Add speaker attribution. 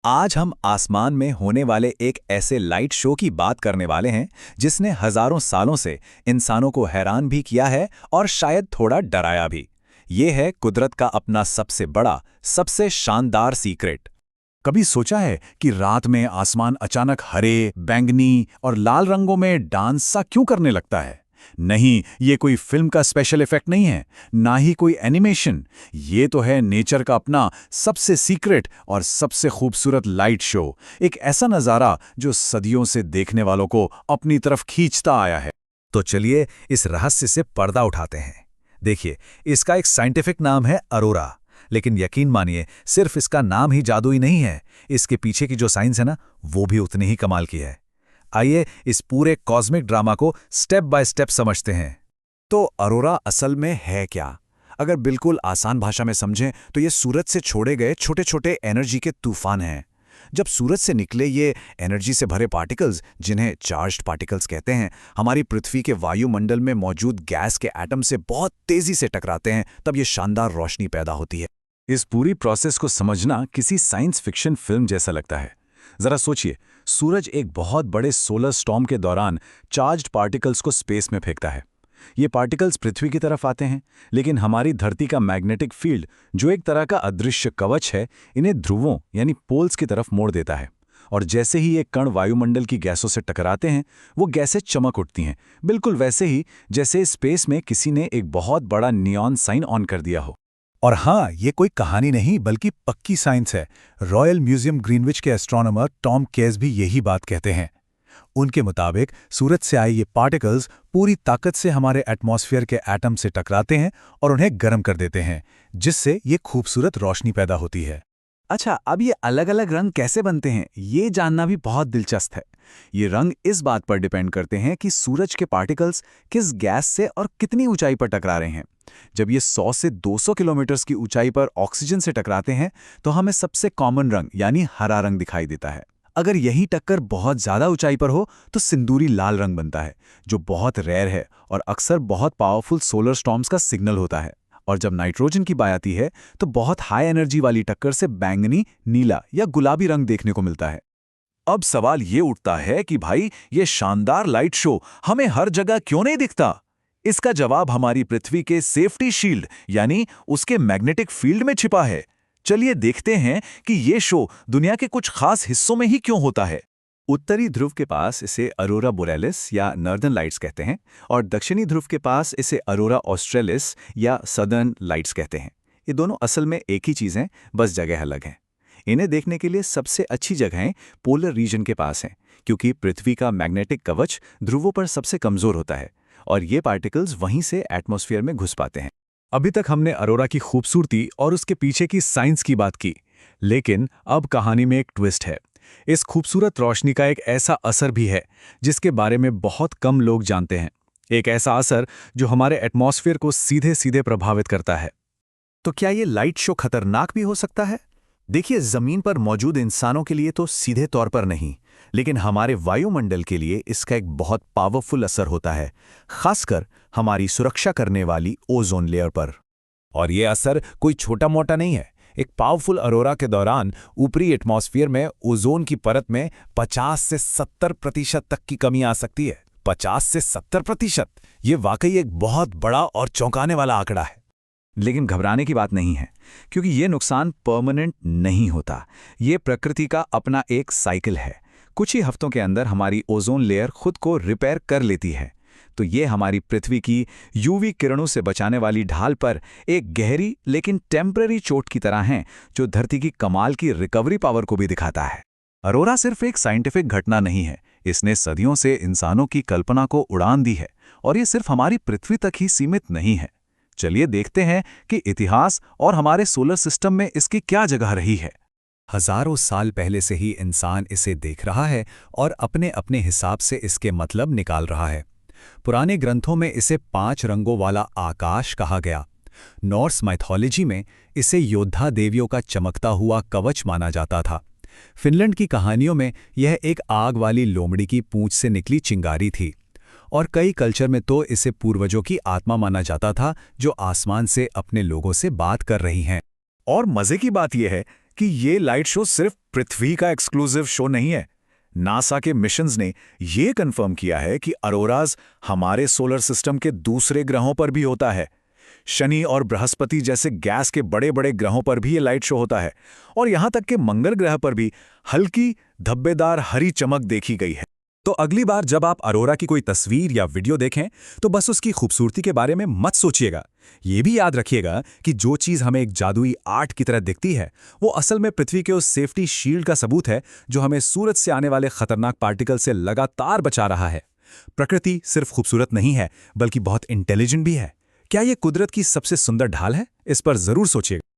Speaker 1: आज हम आसमान में होने वाले एक ऐसे लाइट शो की बात करने वाले हैं जिसने हजारों सालों से इंसानों को हैरान भी किया है और शायद थोड़ा डराया भी। ये है कुदरत का अपना सबसे बड़ा, सबसे शानदार सीक्रेट।
Speaker 2: कभी सोचा है कि रात में आसमान अचानक हरे, बैंगनी और लाल रंगों में डांस सा क्यों करने लगता है? नहीं, ये कोई फिल्म का स्पेशल इफेक्ट नहीं है, ना ही कोई एनिमेशन। ये तो है नेचर का अपना सबसे सीक्रेट और सबसे खूबसूरत लाइट शो। एक ऐसा नज़ारा जो सदियों से देखने वालों को अपनी तरफ खींचता आया है।
Speaker 1: तो चलिए इस रहस्य से पर्दा उठाते हैं। देखिए, इसका एक साइंटिफिक नाम है अरोरा। लेकिन यकीन मानिए, सिर्फ इसका नाम ही जादुई नहीं है, इसके पीछे की जो साइंस है ना, वो भी उतनी ही कमाल की है। आइए इस पूरे कॉस्मिक ड्रामा को स्टेप बाय स्टेप समझते हैं।
Speaker 2: तो अरोरा असल में है क्या? अगर बिल्कुल आसान भाषा में समझें तो ये सूरज से छोड़े गए छोटे छोटे एनर्जी के तूफान हैं। जब सूरज से निकले ये एनर्जी से भरे पार्टिकल्स, जिन्हें चार्ज्ड पार्टिकल्स कहते हैं, हमारी पृथ्वी के वायुमंडल में मौजूद गैस के एटम से बहुत तेजी से टकराते हैं, तब ये शानदार रोशनी पैदा होती है। इस पूरी प्रोसेस को समझना किसी साइंस फिक्शन फिल्म जैसा लगता है। जरा सोचिए, सूरज एक बहुत बड़े सोलर स्टॉर्म के दौरान चार्ज्ड पार्टिकल्स को स्पेस में फेंकता है। ये पार्टिकल्स पृथ्वी की तरफ आते हैं, लेकिन हमारी धरती का मैग्नेटिक फील्ड, जो एक तरह का अदृश्य कवच है, इन्हें ध्रुवों यानी पोल्स की तरफ मोड़ देता है। और जैसे ही ये कण वायुमंडल की गैसों से टकराते हैं, वो गैसें चमक उठती हैं, बिल्कुल वैसे ही जैसे स्पेस में किसी ने एक बहुत बड़ा नियॉन साइन ऑन कर दिया हो।
Speaker 3: और हाँ, ये कोई कहानी नहीं बल्कि पक्की साइंस है। रॉयल म्यूजियम ग्रीनविच के एस्ट्रोनॉमर टॉम केज भी यही बात कहते हैं। उनके मुताबिक सूरज से आए ये पार्टिकल्स पूरी ताकत से हमारे एटमॉस्फेयर के एटम से टकराते हैं और उन्हें गर्म कर देते हैं, जिससे ये खूबसूरत रोशनी पैदा होती है।
Speaker 2: अच्छा, अब ये अलग अलग रंग कैसे बनते हैं, ये जानना भी बहुत दिलचस्प है। ये रंग इस बात पर डिपेंड करते हैं कि सूरज के पार्टिकल्स किस गैस से और कितनी ऊंचाई पर टकरा रहे हैं। जब ये 100 से 200 किलोमीटर की ऊंचाई पर ऑक्सीजन से टकराते हैं, तो हमें सबसे कॉमन रंग यानी हरा रंग दिखाई देता है। अगर यही टक्कर बहुत ज्यादा ऊंचाई पर हो तो सिंदूरी लाल रंग बनता है, जो बहुत रेयर है और अक्सर बहुत पावरफुल सोलर स्टॉर्म्स का सिग्नल होता है। और जब नाइट्रोजन की बात आती है, तो बहुत हाई एनर्जी वाली टक्कर से बैंगनी, नीला या गुलाबी रंग देखने को मिलता है। अब सवाल ये उठता है कि भाई, ये शानदार लाइट शो हमें हर जगह क्यों नहीं दिखता? इसका जवाब हमारी पृथ्वी के सेफ्टी शील्ड यानी उसके मैग्नेटिक फील्ड में छिपा है। चलिए देखते हैं कि ये शो दुनिया के कुछ खास हिस्सों में ही क्यों होता है। उत्तरी ध्रुव के पास इसे अरोरा बोरेलिस या नॉर्दर्न लाइट्स कहते हैं, और दक्षिणी ध्रुव के पास इसे अरोरा ऑस्ट्रेलिस या सदर्न लाइट्स कहते हैं। ये दोनों असल में एक ही चीज़ हैं, बस जगह अलग हैं। इन्हें देखने के लिए सबसे अच्छी जगहें पोलर रीजन के पास हैं, क्योंकि पृथ्वी का मैग्नेटिक कवच ध्रुवों पर सबसे कमज़ोर होता है और ये पार्टिकल्स वहीं से एटमॉस्फेयर में घुस पाते हैं।
Speaker 3: अभी तक हमने अरोरा की खूबसूरती और उसके पीछे की साइंस की बात की, लेकिन अब कहानी में एक ट्विस्ट है। इस खूबसूरत रोशनी का एक ऐसा असर भी है जिसके बारे में बहुत कम लोग जानते हैं। एक ऐसा असर जो हमारे एटमॉस्फेयर को सीधे सीधे प्रभावित करता है।
Speaker 2: तो क्या ये लाइट शो खतरनाक भी हो सकता है? देखिए, जमीन पर मौजूद इंसानों के लिए तो सीधे तौर पर नहीं, लेकिन हमारे वायुमंडल के लिए इसका एक बहुत पावरफुल असर होता है, खासकर हमारी सुरक्षा करने वाली ओजोन लेयर पर।
Speaker 1: और ये असर कोई छोटा मोटा नहीं है। एक पावरफुल अरोरा के दौरान ऊपरी एटमॉस्फेयर में ओजोन की परत में 50 से 70% तक की कमी आ सकती है। 50 से 70%, ये वाकई एक बहुत बड़ा और चौंकाने वाला आंकड़ा है।
Speaker 2: लेकिन घबराने की बात नहीं है, क्योंकि ये नुकसान परमानेंट नहीं होता। ये प्रकृति का अपना एक साइकिल है। कुछ ही हफ्तों के अंदर हमारी ओजोन लेयर खुद को रिपेयर कर लेती है। तो ये हमारी पृथ्वी की यूवी किरणों से बचाने वाली ढाल पर एक गहरी लेकिन टेम्पररी चोट की तरह है, जो धरती की कमाल की रिकवरी पावर को भी दिखाता है। अरोरा सिर्फ एक साइंटिफिक घटना नहीं है, इसने सदियों से इंसानों की कल्पना को उड़ान दी है, और ये सिर्फ हमारी पृथ्वी तक ही सीमित नहीं है। चलिए देखते हैं कि इतिहास और हमारे सोलर सिस्टम में इसकी क्या जगह रही है।
Speaker 3: हजारों साल पहले से ही इंसान इसे देख रहा है और अपने अपने हिसाब से इसके मतलब निकाल रहा है। पुराने ग्रंथों में इसे 5 रंगों वाला आकाश कहा गया। नॉर्स माइथोलॉजी में इसे योद्धा देवियों का चमकता हुआ कवच माना जाता था। फिनलैंड की कहानियों में यह एक आग वाली लोमड़ी की पूंछ से निकली चिंगारी थी, और कई कल्चर में तो इसे पूर्वजों की आत्मा माना जाता था, जो आसमान से अपने लोगों से बात कर रही हैं।
Speaker 2: और मजे की बात यह है कि ये लाइट शो सिर्फ पृथ्वी का एक्सक्लूसिव शो नहीं है। नासा के मिशंस ने ये कंफर्म किया है कि अरोराज हमारे सोलर सिस्टम के दूसरे ग्रहों पर भी होता है। शनि और बृहस्पति जैसे गैस के बड़े बड़े ग्रहों पर भी ये लाइट शो होता है, और यहां तक कि मंगल ग्रह पर भी हल्की धब्बेदार हरी चमक देखी गई है।
Speaker 1: तो अगली बार जब आप अरोरा की कोई तस्वीर या वीडियो देखें तो बस उसकी खूबसूरती के बारे में मत सोचिएगा। ये भी याद रखिएगा कि जो चीज़ हमें एक जादुई आर्ट की तरह दिखती है वो असल में पृथ्वी के उस सेफ्टी शील्ड का सबूत है जो हमें सूरज से आने वाले खतरनाक पार्टिकल से लगातार बचा रहा है। प्रकृति सिर्फ खूबसूरत नहीं है बल्कि बहुत इंटेलिजेंट भी है। क्या ये कुदरत की सबसे सुंदर ढाल है? इस पर जरूर सोचिएगा।